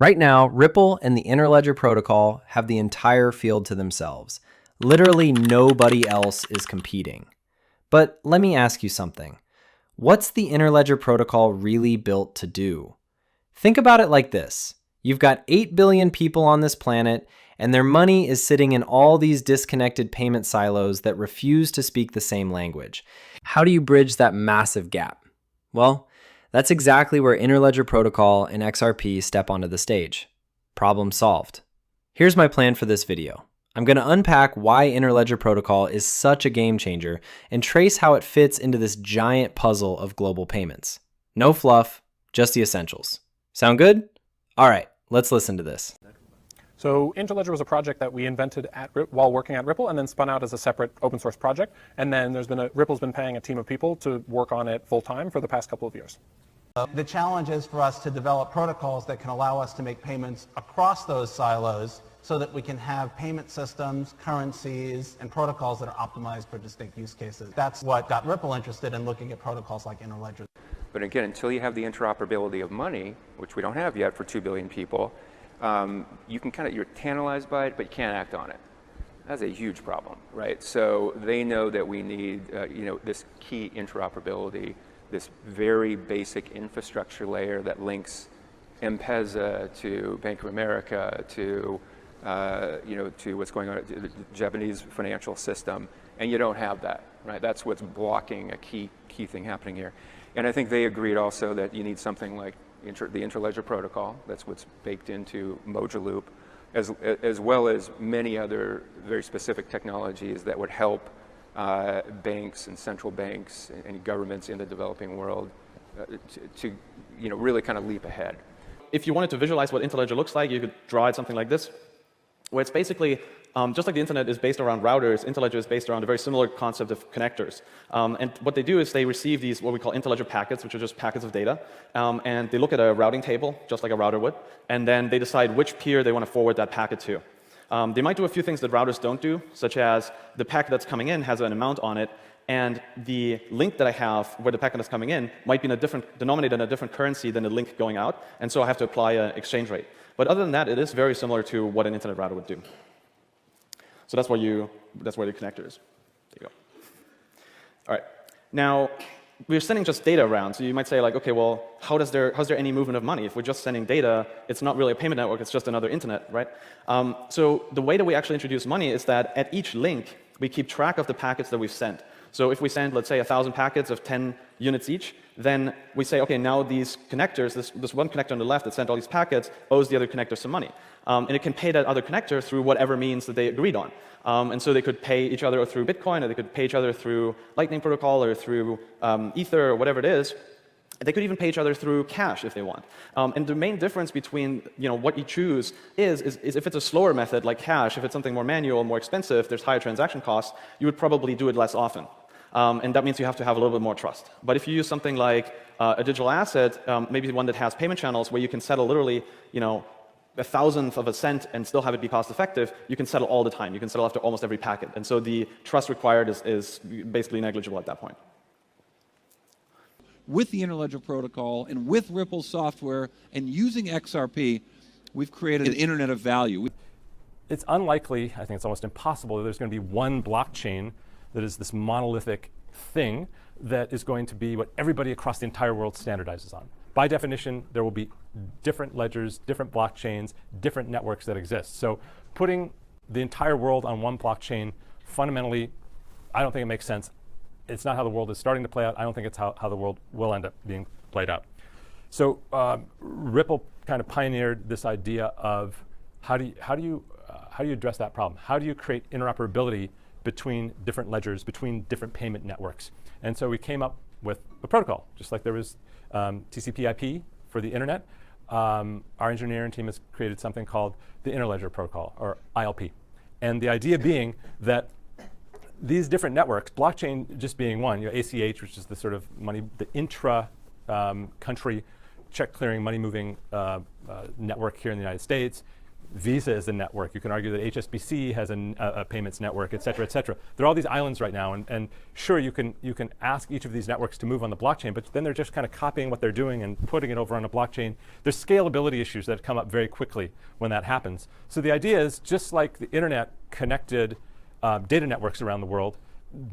Right now, Ripple and the Interledger protocol have the entire field to themselves. Literally nobody else is competing. But let me ask you something. What's the Interledger protocol really built to do? Think about it like this. You've got 8 billion people on this planet, and their money is sitting in all these disconnected payment silos that refuse to speak the same language. How do you bridge that massive gap? Well, that's exactly where Interledger protocol and XRP step onto the stage. Problem solved. Here's my plan for this video. I'm going to unpack why Interledger protocol is such a game changer and trace how it fits into this giant puzzle of global payments. No fluff, just the essentials. Sound good? All right, let's listen to this. So Interledger was a project that we invented while working at Ripple and then spun out as a separate open source project. And then Ripple's been paying a team of people to work on it full time for the past couple of years. The challenge is for us to develop protocols that can allow us to make payments across those silos so that we can have payment systems, currencies, and protocols that are optimized for distinct use cases. That's what got Ripple interested in looking at protocols like Interledger. But again, until you have the interoperability of money, which we don't have yet for 2 billion people, you can you're tantalized by it, but you can't act on it. That's a huge problem, right? So they know that we need, this key interoperability, this very basic infrastructure layer that links M-Pesa to Bank of America to, to what's going on at the Japanese financial system, and you don't have that, right? That's what's blocking a key thing happening here. And I think they agreed also that you need something like the Interledger protocol. That's what's baked into Moja Loop, as well as many other very specific technologies that would help banks and central banks and governments in the developing world to really kind of leap ahead. If you wanted to visualize what Interledger looks like, you could draw it something like this, where it's basically just like the internet is based around routers, Interledger is based around a very similar concept of connectors. And what they do is they receive these what we call Interledger packets, which are just packets of data, and they look at a routing table, just like a router would, and then they decide which peer they want to forward that packet to. They might do a few things that routers don't do, such as the packet that's coming in has an amount on it, and the link that I have where the packet is coming in might be denominated in a different currency than the link going out, and so I have to apply an exchange rate. But other than that, it is very similar to what an internet router would do. So that's where the connector is. There you go. All right. Now, we're sending just data around. So you might say, like, OK, well, how's there any movement of money? If we're just sending data, it's not really a payment network. It's just another internet, right? So the way that we actually introduce money is that at each link, we keep track of the packets that we've sent. So if we send, let's say, 1,000 packets of 10 units each, then we say, OK, now these connectors, this one connector on the left that sent all these packets, owes the other connector some money. And it can pay that other connector through whatever means that they agreed on. And so they could pay each other through Bitcoin, or they could pay each other through Lightning Protocol, or through Ether, or whatever it is. They could even pay each other through cash if they want. And the main difference between what you choose is if it's a slower method like cash, if it's something more manual, more expensive, there's higher transaction costs, you would probably do it less often. And that means you have to have a little bit more trust. But if you use something like a digital asset, maybe one that has payment channels where you can settle literally, a thousandth of a cent and still have it be cost effective, you can settle all the time. You can settle after almost every packet. And so the trust required is basically negligible at that point. With the Interledger protocol and with Ripple software and using XRP, we've created an internet of value. It's unlikely, I think it's almost impossible, that there's going to be one blockchain that is this monolithic thing that is going to be what everybody across the entire world standardizes on. By definition, there will be different ledgers, different blockchains, different networks that exist. So putting the entire world on one blockchain, fundamentally, I don't think it makes sense. It's not how the world is starting to play out. I don't think it's how the world will end up being played out. So Ripple kind of pioneered this idea of how do you address that problem? How do you create interoperability between different ledgers, between different payment networks? And so we came up with a protocol, just like there was TCP/IP for the internet. Our engineering team has created something called the Interledger protocol, or ILP. And the idea being that these different networks, blockchain just being one, ACH, which is the sort of money, the intra-country check clearing, money moving network here in the United States. Visa is a network. You can argue that HSBC has a payments network, et cetera, et cetera. There are all these islands right now, and sure, you can ask each of these networks to move on the blockchain, but then they're just kind of copying what they're doing and putting it over on a blockchain. There's scalability issues that come up very quickly when that happens. So the idea is, just like the internet connected data networks around the world,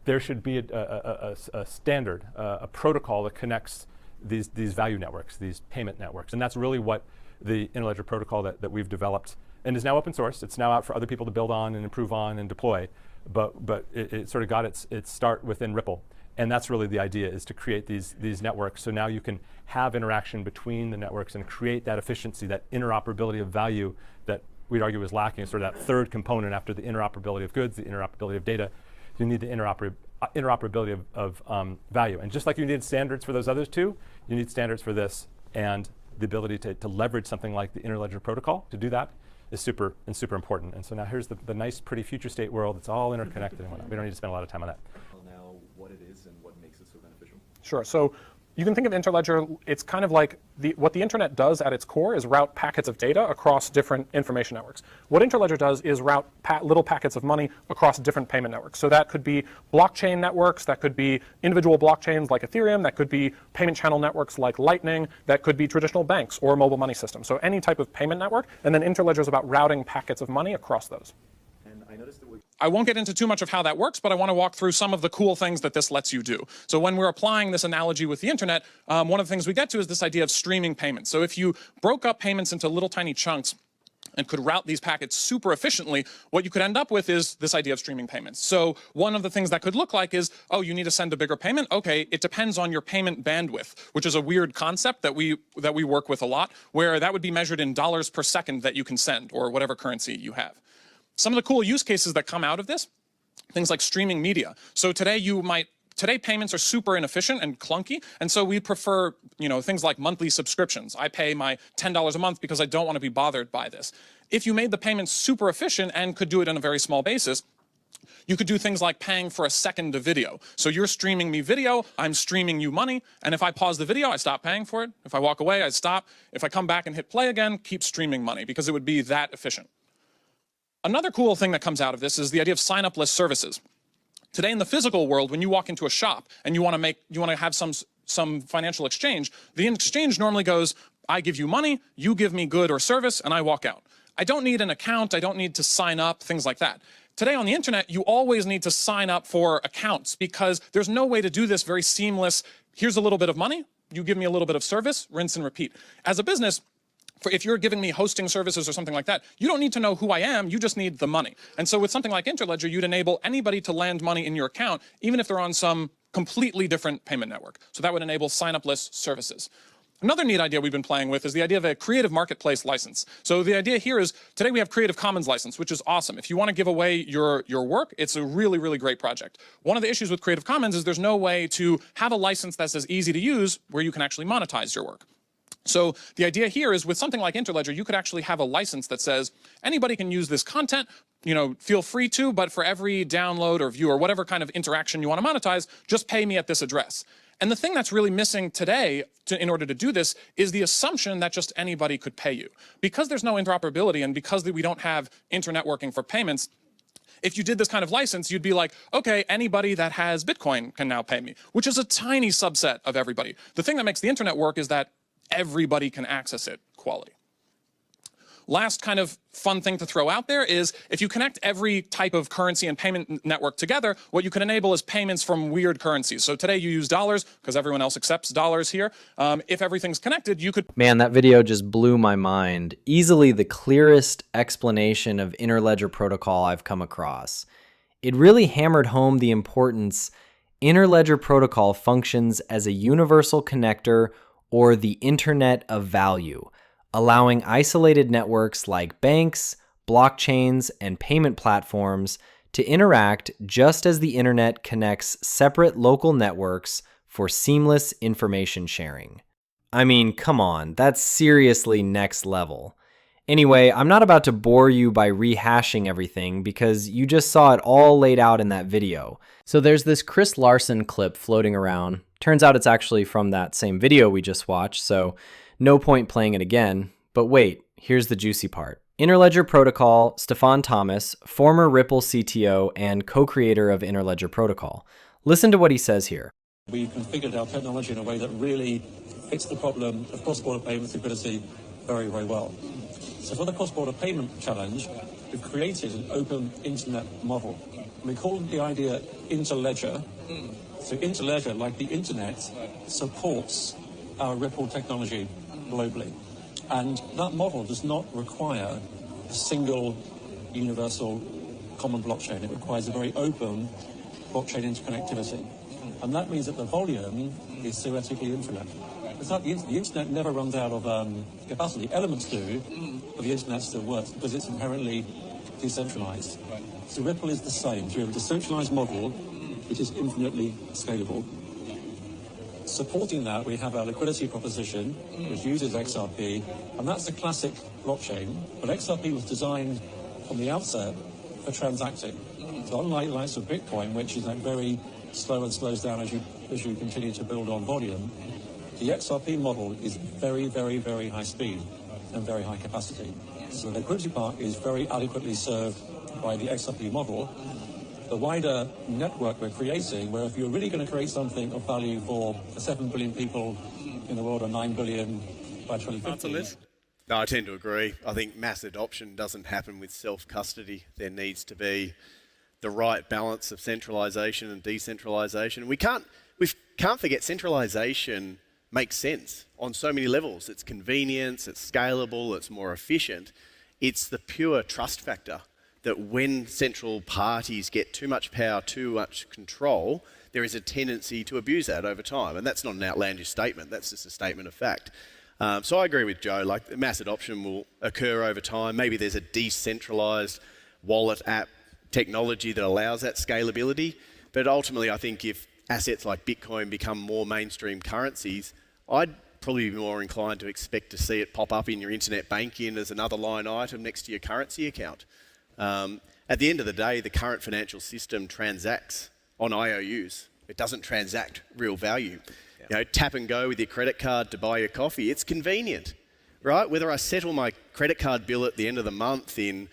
there should be a standard, a protocol that connects these value networks, these payment networks. And that's really what the Interledger protocol that we've developed and is now open source. It's now out for other people to build on and improve on and deploy. But it sort of got its start within Ripple. And that's really the idea, is to create these networks. So now you can have interaction between the networks and create that efficiency, that interoperability of value that we'd argue is lacking, sort of that third component after the interoperability of goods, the interoperability of data. You need the interoperability of value. And just like you need standards for those others two, you need standards for this. And the ability to leverage something like the Interledger protocol to do that is super important. And so now here's the nice, pretty future state world. It's all interconnected and whatnot. We don't need to spend a lot of time on that. Now, what it is and what makes it so beneficial? Sure. So you can think of Interledger, it's kind of like what the internet does at its core is route packets of data across different information networks. What Interledger does is route little packets of money across different payment networks. So that could be blockchain networks, that could be individual blockchains like Ethereum, that could be payment channel networks like Lightning, that could be traditional banks or mobile money systems. So any type of payment network, and then Interledger is about routing packets of money across those. And I noticed that I won't get into too much of how that works, but I want to walk through some of the cool things that this lets you do. So when we're applying this analogy with the internet, one of the things we get to is this idea of streaming payments. So if you broke up payments into little tiny chunks and could route these packets super efficiently, what you could end up with is this idea of streaming payments. So one of the things that could look like is, oh, you need to send a bigger payment? Okay, it depends on your payment bandwidth, which is a weird concept that we work with a lot, where that would be measured in dollars per second that you can send, or whatever currency you have. Some of the cool use cases that come out of this, things like streaming media. So today payments are super inefficient and clunky, and so we prefer, things like monthly subscriptions. I pay my $10 a month because I don't want to be bothered by this. If you made the payments super efficient and could do it on a very small basis, you could do things like paying for a second of video. So you're streaming me video, I'm streaming you money, and if I pause the video, I stop paying for it. If I walk away, I stop. If I come back and hit play again, keep streaming money, because it would be that efficient. Another cool thing that comes out of this is the idea of sign-up list services. Today in the physical world, when you walk into a shop and you want to have some financial exchange, the exchange normally goes, I give you money, you give me good or service, and I walk out. I don't need an account, I don't need to sign up, things like that. Today on the internet, you always need to sign up for accounts, because there's no way to do this very seamless. Here's a little bit of money, you give me a little bit of service, rinse and repeat. As a business, if you're giving me hosting services or something like that, you don't need to know who I am, you just need the money. And so with something like Interledger, you'd enable anybody to land money in your account, even if they're on some completely different payment network. So that would enable sign-up list services. Another neat idea we've been playing with is the idea of a creative marketplace license. So the idea here is, today we have Creative Commons license, which is awesome. If you want to give away your work, it's a really, really great project. One of the issues with Creative Commons is there's no way to have a license that's as easy to use where you can actually monetize your work. So the idea here is, with something like Interledger, you could actually have a license that says anybody can use this content, feel free to, but for every download or view or whatever kind of interaction you want to monetize, just pay me at this address. And the thing that's really missing today in order to do this is the assumption that just anybody could pay you. Because there's no interoperability and because we don't have internetworking for payments, if you did this kind of license, you'd be like, okay, anybody that has Bitcoin can now pay me, which is a tiny subset of everybody. The thing that makes the internet work is that everybody can access it quality. Last kind of fun thing to throw out there is, if you connect every type of currency and payment network together, what you can enable is payments from weird currencies. So today you use dollars because everyone else accepts dollars here. If everything's connected, you could... Man, that video just blew my mind. Easily the clearest explanation of Interledger protocol I've come across. It really hammered home the importance Interledger protocol functions as a universal connector, or the Internet of Value, allowing isolated networks like banks, blockchains, and payment platforms to interact just as the internet connects separate local networks for seamless information sharing. I mean, come on, that's seriously next level. Anyway, I'm not about to bore you by rehashing everything because you just saw it all laid out in that video. So there's this Chris Larson clip floating around. Turns out it's actually from that same video we just watched, so no point playing it again. But wait, here's the juicy part. Interledger Protocol, Stefan Thomas, former Ripple CTO and co-creator of Interledger Protocol. Listen to what he says here. We configured our technology in a way that really fits the problem of cross-border payment liquidity very, very well. So for the cross-border payment challenge, we've created an open internet model. We call the idea Interledger. So Interledger, like the internet, supports our Ripple technology globally. And that model does not require a single universal common blockchain. It requires a very open blockchain interconnectivity. And that means that the volume is theoretically infinite. It's not, the internet never runs out of capacity. Elements do, but the internet still works because it's inherently decentralized. So Ripple is the same. So we have a decentralized model which is infinitely scalable. Supporting that, we have our liquidity proposition, which uses XRP, and that's a classic blockchain. But XRP was designed from the outset for transacting. So unlike the likes of Bitcoin, which is like very slow and slows down as you continue to build on volume, the XRP model is very, very, very high speed and very high capacity. So the liquidity part is very adequately served by the XRP model. The wider network we're creating, where if you're really going to create something of value for 7 billion people in the world or 9 billion by 2050. No, I tend to agree. I think mass adoption doesn't happen with self-custody. There needs to be the right balance of centralization and decentralization. We can't forget centralization makes sense on so many levels. It's convenience, it's scalable, it's more efficient. It's the pure trust factor that when central parties get too much power, too much control, there is a tendency to abuse that over time. And that's not an outlandish statement, that's just a statement of fact. So I agree with Joe, like mass adoption will occur over time. Maybe there's a decentralized wallet app technology that allows that scalability. But ultimately, I think if assets like Bitcoin become more mainstream currencies, I'd probably be more inclined to expect to see it pop up in your internet banking as another line item next to your currency account. At the end of the day, the current financial system transacts on IOUs. It doesn't transact real value. Yeah. You know, tap and go with your credit card to buy your coffee. It's convenient, right? Whether I settle my credit card bill at the end of the month in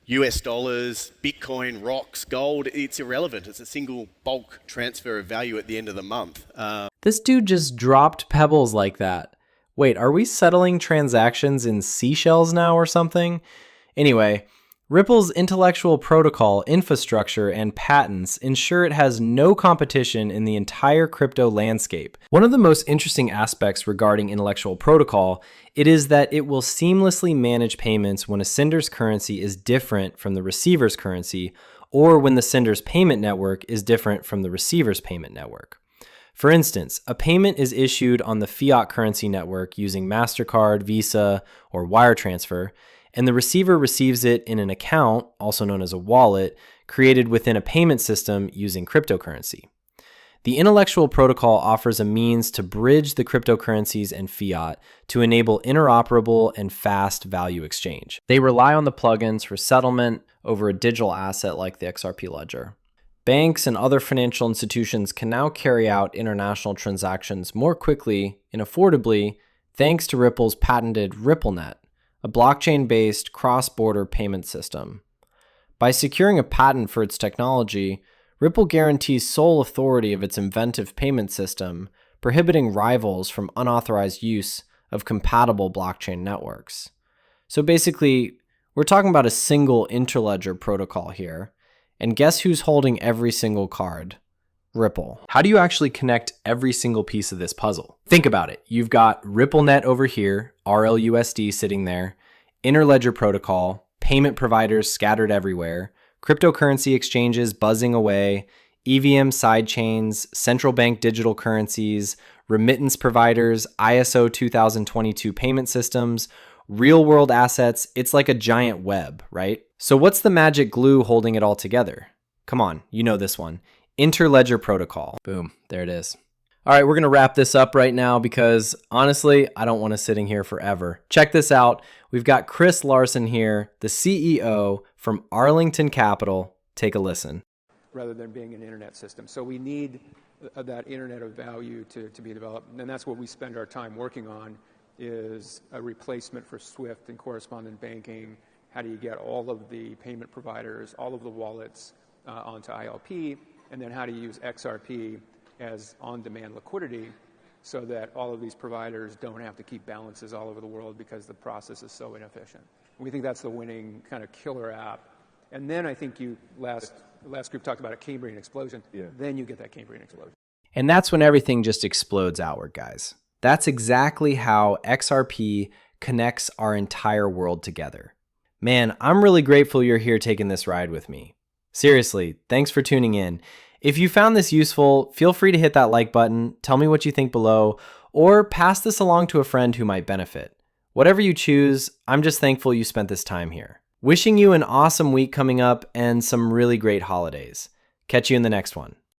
US dollars, Bitcoin, rocks, gold, it's irrelevant. It's a single bulk transfer of value at the end of the month. This dude just dropped pebbles like that. Wait, are we settling transactions in seashells now or something? Anyway, Ripple's intellectual protocol, infrastructure, and patents ensure it has no competition in the entire crypto landscape. One of the most interesting aspects regarding intellectual protocol, it is that it will seamlessly manage payments when a sender's currency is different from the receiver's currency, or when the sender's payment network is different from the receiver's payment network. For instance, a payment is issued on the fiat currency network using MasterCard, Visa, or wire transfer, and the receiver receives it in an account, also known as a wallet, created within a payment system using cryptocurrency. The intellectual protocol offers a means to bridge the cryptocurrencies and fiat to enable interoperable and fast value exchange. They rely on the plugins for settlement over a digital asset like the XRP ledger. Banks and other financial institutions can now carry out international transactions more quickly and affordably thanks to Ripple's patented RippleNet, a blockchain-based cross-border payment system. By securing a patent for its technology, Ripple guarantees sole authority of its inventive payment system, prohibiting rivals from unauthorized use of compatible blockchain networks. So basically, we're talking about a single Interledger protocol here, and guess who's holding every single card? Ripple. How do you actually connect every single piece of this puzzle? Think about it. You've got RippleNet over here, RLUSD sitting there, Interledger protocol, payment providers scattered everywhere, cryptocurrency exchanges buzzing away, EVM sidechains, central bank digital currencies, remittance providers, ISO 2022 payment systems, real-world assets. It's like a giant web, right? So what's the magic glue holding it all together? Come on, you know this one. Interledger protocol. Boom, there it is. All right, we're going to wrap this up right now because honestly, I don't want to sitting here forever. Check this out. We've got Chris Larson here, the CEO from Arlington Capital. Take a listen. Rather than being an internet system. So we need that internet of value to be developed. And that's what we spend our time working on is a replacement for SWIFT and correspondent banking. How do you get all of the payment providers, all of the wallets onto ILP? And then how do you use XRP as on-demand liquidity so that all of these providers don't have to keep balances all over the world because the process is so inefficient. We think that's the winning kind of killer app. And then I think last group talked about a Cambrian explosion. Yeah. Then you get that Cambrian explosion. And that's when everything just explodes outward, guys. That's exactly how XRP connects our entire world together. Man, I'm really grateful you're here taking this ride with me. Seriously, thanks for tuning in. If you found this useful, feel free to hit that like button, tell me what you think below, or pass this along to a friend who might benefit. Whatever you choose, I'm just thankful you spent this time here. Wishing you an awesome week coming up and some really great holidays. Catch you in the next one.